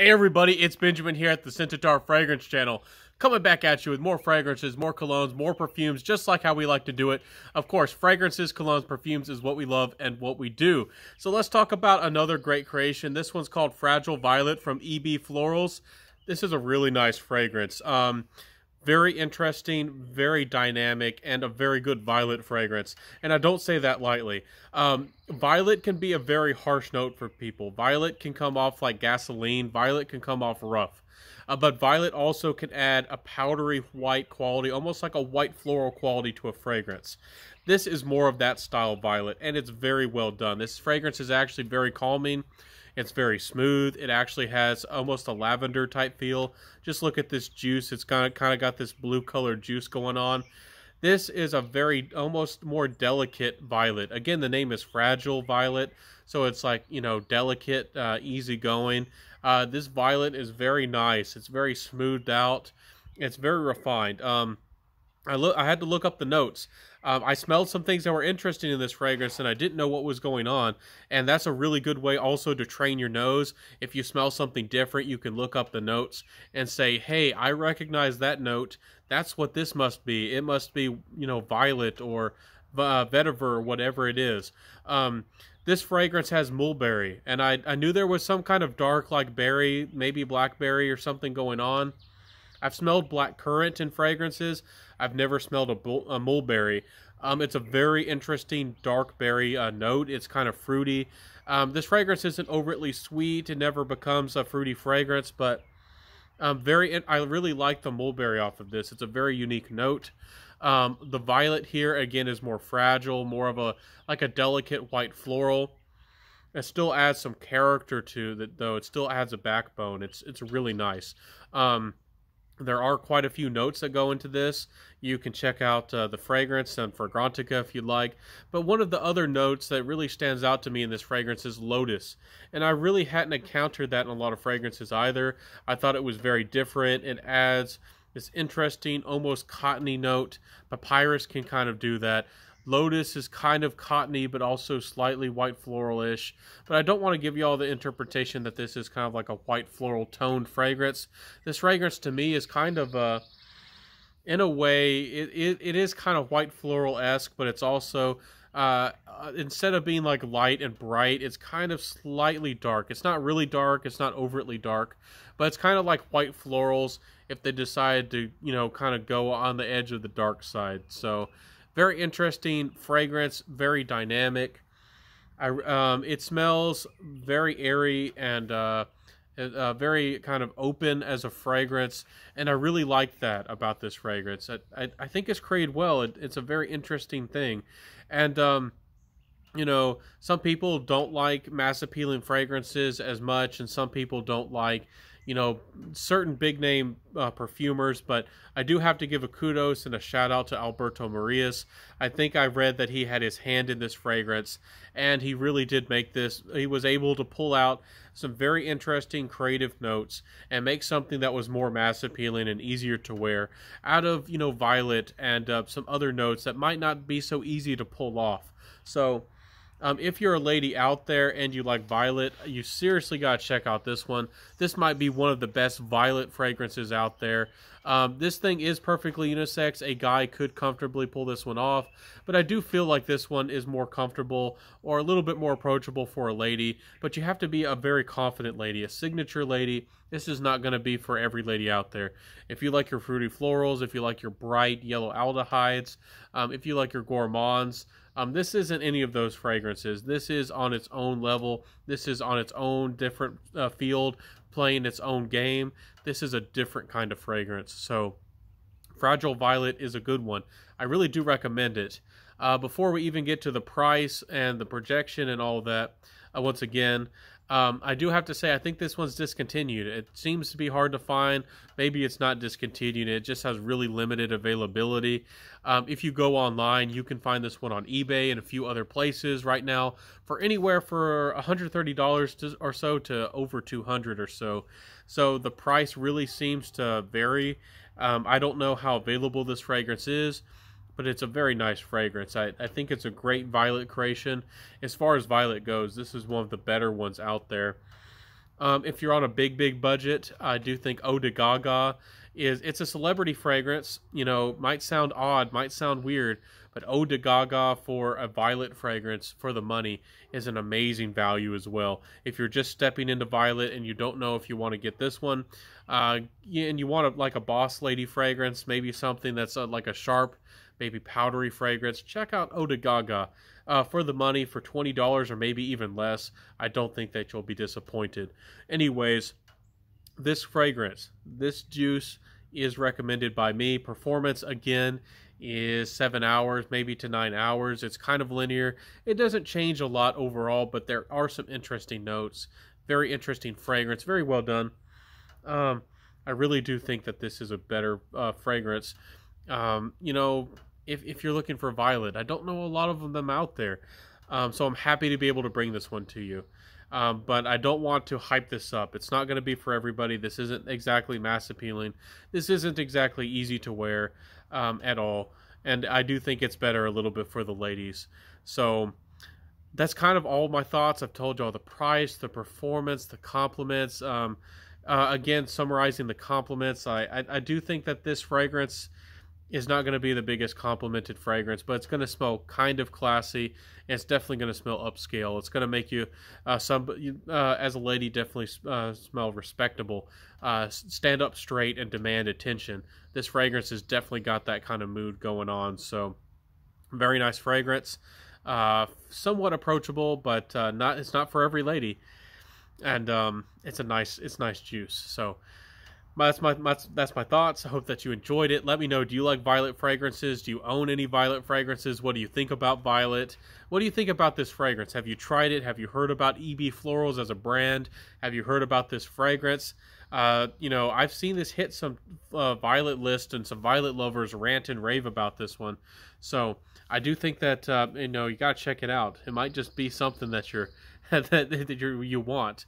Hey everybody, it's Benjamin here at the Seductive Fragrance channel, coming back at you with more fragrances, more colognes, more perfumes, just like how we like to do it. Of course, fragrances, colognes, perfumes is what we love and what we do. So let's talk about another great creation. This one's called Fragile Violet from EB Florals. This is a really nice fragrance. Very interesting, very dynamic, and a very good violet fragrance. And I don't say that lightly. Violet can be a very harsh note for people. Violet can come off like gasoline. Violet can come off rough. But violet also can add a powdery white quality, almost like a white floral quality to a fragrance. This is more of that style of violet, and it's very well done. This fragrance is actually very calming. It's very smooth. It actually has almost a lavender type feel. Just look at this juice. It's kind of got this blue colored juice going on. This is a very almost more delicate violet. Again, the name is Fragile Violet, so it's like, you know, delicate, easygoing. This violet is very nice. It's very smoothed out. It's very refined. I had to look up the notes. I smelled some things that were interesting in this fragrance and I didn't know what was going on, and that's a really good way also to train your nose. If you smell something different, you can look up the notes and say, hey, I recognize that note. That's what this must be. It must be, you know, violet or vetiver or whatever it is. This fragrance has mulberry, and I knew there was some kind of dark like berry, maybe blackberry or something going on. I've smelled black currant in fragrances. I've never smelled a mulberry. It's a very interesting dark berry note. It's kind of fruity. This fragrance isn't overtly sweet. It never becomes a fruity fragrance, but I really like the mulberry off of this. It's a very unique note. The violet here, again, is more fragile, more of like a delicate white floral. It still adds some character to it, though. It still adds a backbone. It's really nice. There are quite a few notes that go into this. You can check out the fragrance and Fragrantica if you'd like. But one of the other notes that really stands out to me in this fragrance is lotus. And I really hadn't encountered that in a lot of fragrances either. I thought it was very different. It adds this interesting, almost cottony note. Papyrus can kind of do that. Lotus is kind of cottony, but also slightly white floral-ish. But I don't want to give you all the interpretation that this is kind of like a white floral toned fragrance. This fragrance to me is kind of in a way, it is kind of white floral-esque, but it's also, instead of being like light and bright, it's kind of slightly dark. It's not really dark, it's not overtly dark, but it's kind of like white florals if they decide to, you know, kind of go on the edge of the dark side. So very interesting fragrance, very dynamic. It smells very airy and very kind of open as a fragrance, and I really like that about this fragrance. I think it's created well. It's a very interesting thing, and you know, some people don't like mass appealing fragrances as much, and some people don't like, you know, certain big name perfumers, but I do have to give a kudos and a shout out to Alberto Marias. I think I read that he had his hand in this fragrance, and he really did make this. He was able to pull out some very interesting creative notes and make something that was more mass appealing and easier to wear out of, you know, violet and some other notes that might not be so easy to pull off. So if you're a lady out there and you like violet, you seriously got to check out this one. This might be one of the best violet fragrances out there. This thing is perfectly unisex. A guy could comfortably pull this one off, but I do feel like this one is more comfortable or a little bit more approachable for a lady, but you have to be a very confident lady, a signature lady. This is not going to be for every lady out there. If you like your fruity florals, if you like your bright yellow aldehydes, if you like your gourmands, this isn't any of those fragrances. This is on its own level. This is on its own different field, playing its own game. This is a different kind of fragrance. So Fragile Violet is a good one. I really do recommend it. Before we even get to the price and the projection and all of that, once again, I do have to say I think this one's discontinued. It seems to be hard to find. Maybe it's not discontinued. It just has really limited availability. If you go online, you can find this one on eBay and a few other places right now for anywhere for $130 or so to over $200 or so. So the price really seems to vary. I don't know how available this fragrance is, but it's a very nice fragrance. I think it's a great violet creation. As far as violet goes, this is one of the better ones out there. If you're on a big budget, I do think Eau de Gaga it's a celebrity fragrance. You know, might sound odd, might sound weird, but Eau de Gaga for a violet fragrance for the money is an amazing value as well. If you're just stepping into violet and you don't know if you want to get this one, and you want like a boss lady fragrance, maybe something that's like a sharp, maybe powdery fragrance, check out Eau de Gaga. For the money, for $20 or maybe even less, I don't think that you'll be disappointed. Anyways, this fragrance, this juice is recommended by me. Performance, again, is 7 hours, maybe to 9 hours. It's kind of linear. It doesn't change a lot overall, but there are some interesting notes. Very interesting fragrance. Very well done. I really do think that this is a better fragrance. You know, if you're looking for violet, I don't know a lot of them out there. So I'm happy to be able to bring this one to you. But I don't want to hype this up. It's not going to be for everybody. This isn't exactly mass appealing. This isn't exactly easy to wear at all. And I do think it's better a little bit for the ladies. So that's kind of all my thoughts. I've told you all the price, the performance, the compliments. Again, summarizing the compliments, I do think that this fragrance is not going to be the biggest complimented fragrance, but it's going to smell kind of classy. And it's definitely going to smell upscale. It's going to make you, as a lady, definitely smell respectable, stand up straight, and demand attention. This fragrance has definitely got that kind of mood going on. So, very nice fragrance. Somewhat approachable, but it's not for every lady. And it's nice juice. So. That's my thoughts. I hope that you enjoyed it. Let me know, do you like violet fragrances? Do you own any violet fragrances? What do you think about violet? What do you think about this fragrance? Have you tried it? Have you heard about EB Florals as a brand? Have you heard about this fragrance? You know, I've seen this hit some violet list, and some violet lovers rant and rave about this one. So I do think that you know, you gotta check it out. It might just be something that you want.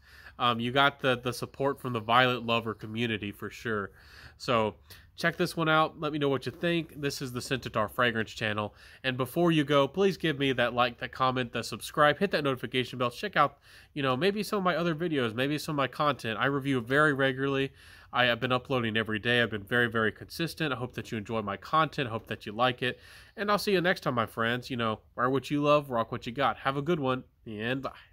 You got the support from the violet lover community for sure. So check this one out. Let me know what you think. This is the Seductive Fragrance channel. And before you go, please give me that like, that comment, that subscribe, hit that notification bell. Check out, you know, maybe some of my other videos, maybe some of my content. I review very regularly. I have been uploading every day. I've been very consistent. I hope that you enjoy my content. I hope that you like it. And I'll see you next time, my friends. You know, wear what you love, rock what you got. Have a good one, and bye.